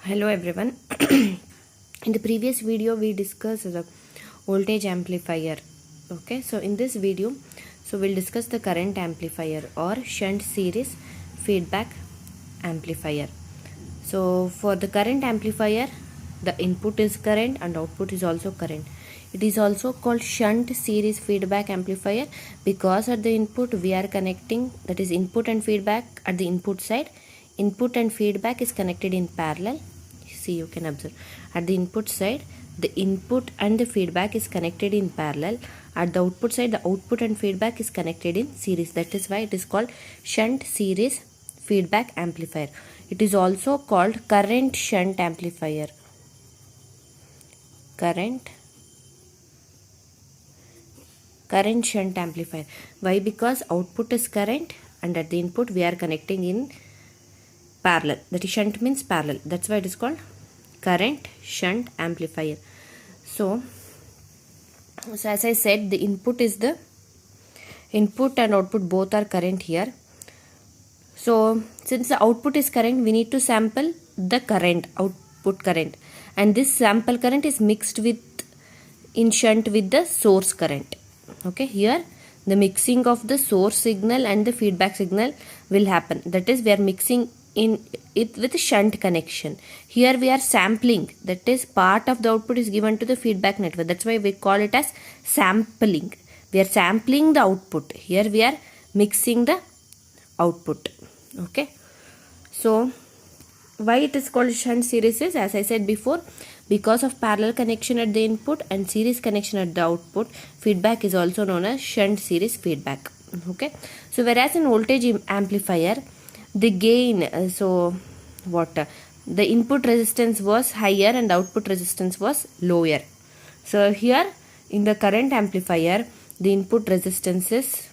Hello everyone. In the previous video we discussed the voltage amplifier. Okay, so in this video we'll discuss the current amplifier or shunt series feedback amplifier. So for the current amplifier, the input is current and output is also current. It is also called shunt series feedback amplifier because at the input we are connecting, that is input and feedback at the input side. Input and feedback is connected in parallel. See, you can observe at the input side the input and the feedback is connected in parallel. At the output side the output and feedback is connected in series. That is why it is called shunt series feedback amplifier. It is also called current shunt amplifier. Current shunt amplifier. Why? Because output is current and at the input we are connecting in parallel. That is, shunt means parallel. That's why it is called current shunt amplifier. So as I said, the input and output both are current here. So since the output is current, we need to sample the current, output current, and this sample current is mixed with in shunt with the source current. Okay, here the mixing of the source signal and the feedback signal will happen. That is, we are mixing in it with a shunt connection. Here we are sampling, that is, part of the output is given to the feedback network. That's why we call it as sampling. We are sampling the output. Here we are mixing the output. Okay, so why it is called shunt series is, as I said before, because of parallel connection at the input and series connection at the output, feedback is also known as shunt series feedback. Okay, so whereas in voltage amplifier, the gain, the input resistance was higher and output resistance was lower. So here in the current amplifier, the input resistance is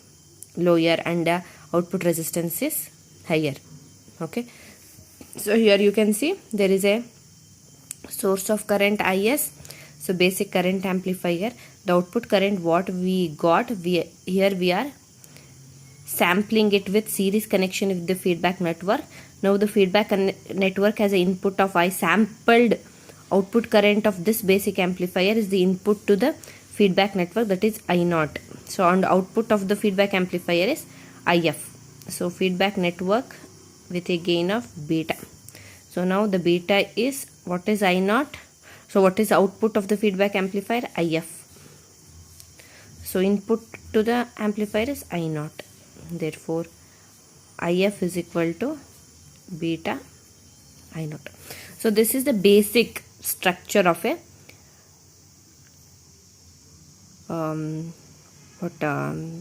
lower and output resistance is higher. Okay, so here you can see there is a source of current Is. So basic current amplifier, the output current what we got, here we are sampling it with series connection with the feedback network. Now the feedback network has an input of I. Sampled output current of this basic amplifier is the input to the feedback network, that is I0. So on the output of the feedback amplifier is If. So feedback network with a gain of beta. So now the beta is, what is I0? So what is output of the feedback amplifier? If. So input to the amplifier is I0. Therefore If is equal to beta I0. So this is the basic structure of a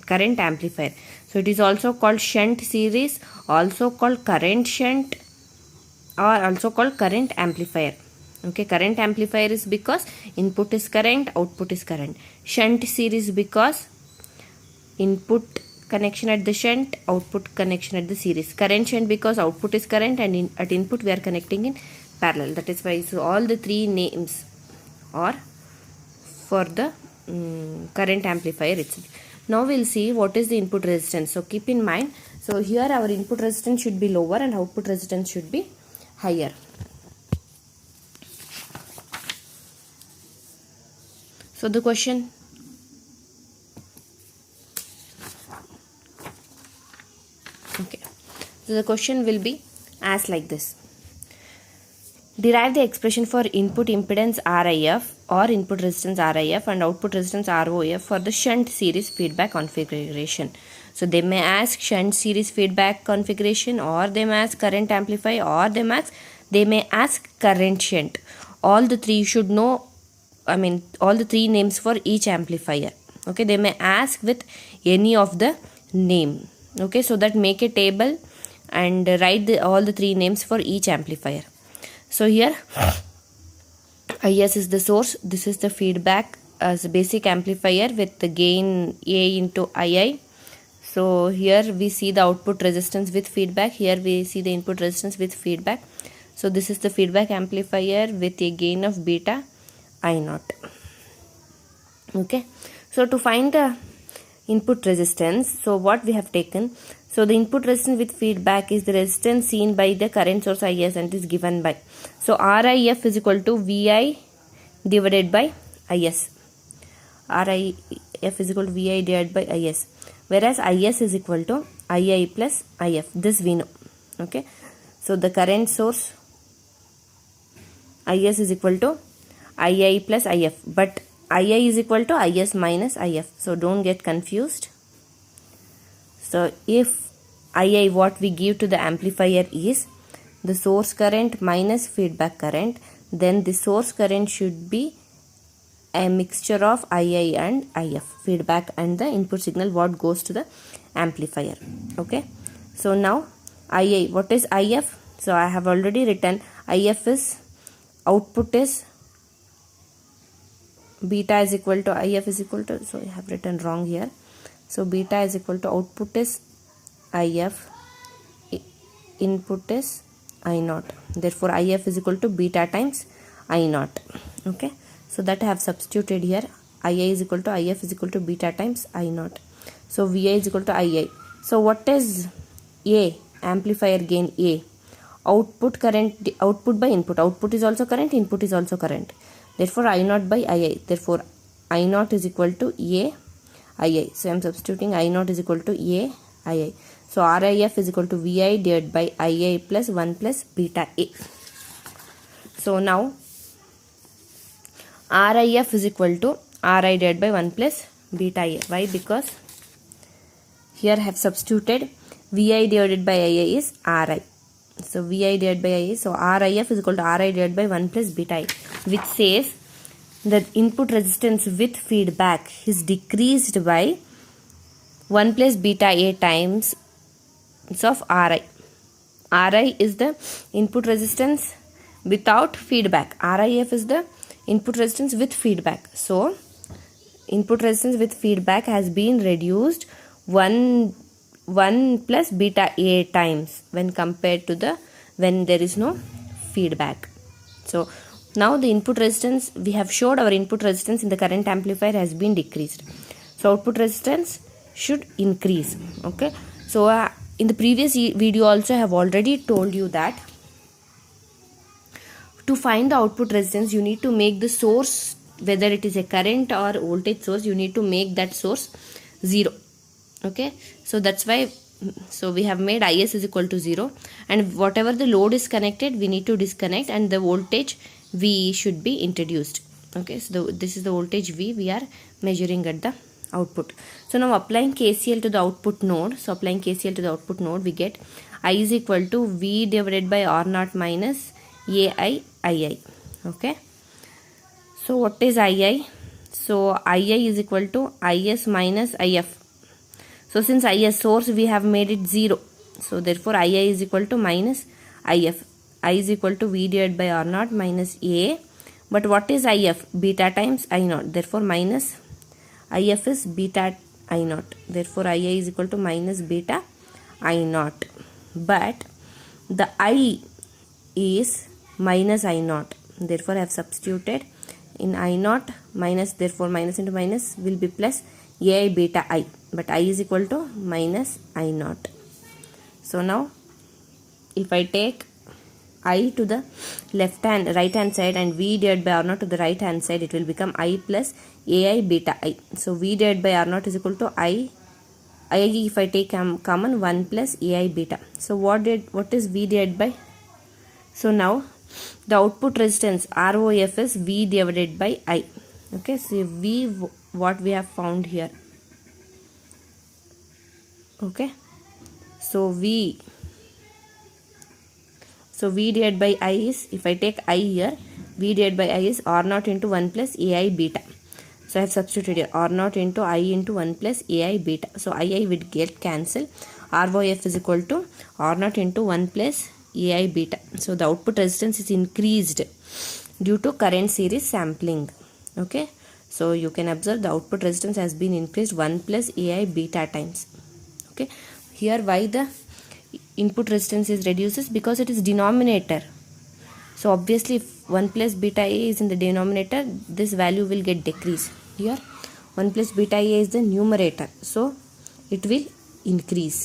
current amplifier. So it is also called shunt series, also called current shunt, or also called current amplifier. Okay, current amplifier is because input is current, output is current. Shunt series because input connection at the shunt, output connection at the series. Current shunt because output is current and at input we are connecting in parallel. That is why so all the three names are for the current amplifier itself. Now we'll see what is the input resistance. So keep in mind, so here our input resistance should be lower and output resistance should be higher. So the question, okay, so the question will be as like this: derive the expression for input impedance RIF or input resistance RIF and output resistance ROF for the shunt series feedback configuration. So they may ask shunt series feedback configuration, or they may ask current amplifier, or they may ask current shunt. All the three should know, all the three names for each amplifier. Okay, they may ask with any of the name. Okay, so that make a table and write all the three names for each amplifier. So here Is is the source, this is the feedback as a basic amplifier with the gain A into II. So here we see the output resistance with feedback, here we see the input resistance with feedback. So this is the feedback amplifier with a gain of beta I0. Okay, so to find the input resistance. So what we have taken, so the input resistance with feedback is the resistance seen by the current source Is and is given by, so RIF is equal to Vi divided by Is. RIF is equal to Vi divided by Is, whereas Is is equal to Ii plus If. This we know. Okay, so the current source Is is equal to Ii plus If, but Ii is equal to Is minus If, so don't get confused. So if Ii, what we give to the amplifier is the source current minus feedback current, then the source current should be a mixture of Ii and If, feedback and the input signal what goes to the amplifier. Okay, so now Ii, what is If? So I have already written If is output is beta is equal to If is equal to, so I have written wrong here. So beta is equal to output is If, input is I naught. Therefore If is equal to beta times I naught. Okay, so that I have substituted here. Ia is equal to If is equal to beta times I naught. So Vi is equal to Ii. So what is A? Amplifier gain A. Output current, output by input. Output is also current, input is also current. Therefore I naught by Ii. Therefore I naught is equal to A Ii. So I am substituting I naught is equal to A Ii. So RIF is equal to Vi divided by Ii plus 1 plus beta A. So now RIF is equal to Ri divided by 1 plus beta A. Why? Because here I have substituted Vi divided by Ii is Ri. So Vi divided by Ii. So RIF is equal to Ri divided by 1 plus beta I, which says that input resistance with feedback is decreased by 1 plus beta A times of Ri. Ri is the input resistance without feedback. RIF is the input resistance with feedback. So input resistance with feedback has been reduced 1 plus beta A times when compared to the when there is no feedback. So now the input resistance, we have showed our input resistance in the current amplifier has been decreased. So output resistance should increase. Okay, so in the previous video also I have already told you that to find the output resistance you need to make the source, whether it is a current or voltage source, you need to make that source 0. Okay, so that's why, so we have made Is is equal to 0, and whatever the load is connected we need to disconnect, and the voltage V should be introduced. Okay, so this is the voltage V we are measuring at the output. So now applying KCL to the output node, so applying KCL to the output node, we get I is equal to V divided by R0 minus AI II. Okay, so what is II? So II is equal to Is minus If. So since Is source we have made it 0, so therefore II is equal to minus If. I is equal to V divided by R0 minus A, but what is If? Beta times I naught. Therefore minus If is beta I naught. Therefore Ia is equal to minus beta I naught. But the I is minus I naught. Therefore I have substituted in I naught minus, therefore minus into minus will be plus A beta I. But I is equal to minus I naught. So now if I take I to the right hand side and V divided by R0 to the right hand side, it will become I plus AI beta I. So V divided by R0 is equal to I if I take common 1 plus AI beta. So what is V divided by? So now the output resistance ROF is V divided by I. Okay, so V what we have found here. Okay, so V divided by I is, if I take I here, V divided by I is R0 into 1 plus AI beta. So I have substituted here R0 into I into 1 plus AI beta. So II would get cancelled. ROF is equal to R0 into 1 plus AI beta. So the output resistance is increased due to current series sampling. Okay, so you can observe the output resistance has been increased 1 plus AI beta times. Okay, here why the input resistance is reduces? Because it is denominator. So obviously if 1 plus beta A is in the denominator, this value will get decreased. Here 1 plus beta A is the numerator, so it will increase.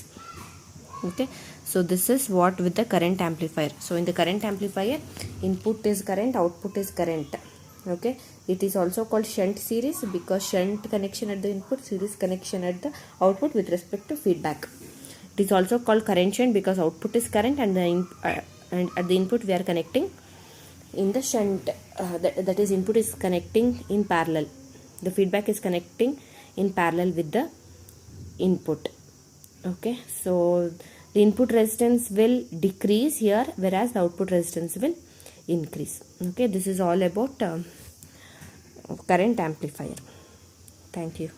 Okay, so this is what with the current amplifier. So in the current amplifier, input is current, output is current. Okay, it is also called shunt series because shunt connection at the input, series connection at the output with respect to feedback. It is also called current shunt because output is current and and at the input we are connecting in the shunt, that is input is connecting in parallel, the feedback is connecting in parallel with the input. Okay, so the input resistance will decrease here, whereas the output resistance will increase. Okay, this is all about current amplifier. Thank you.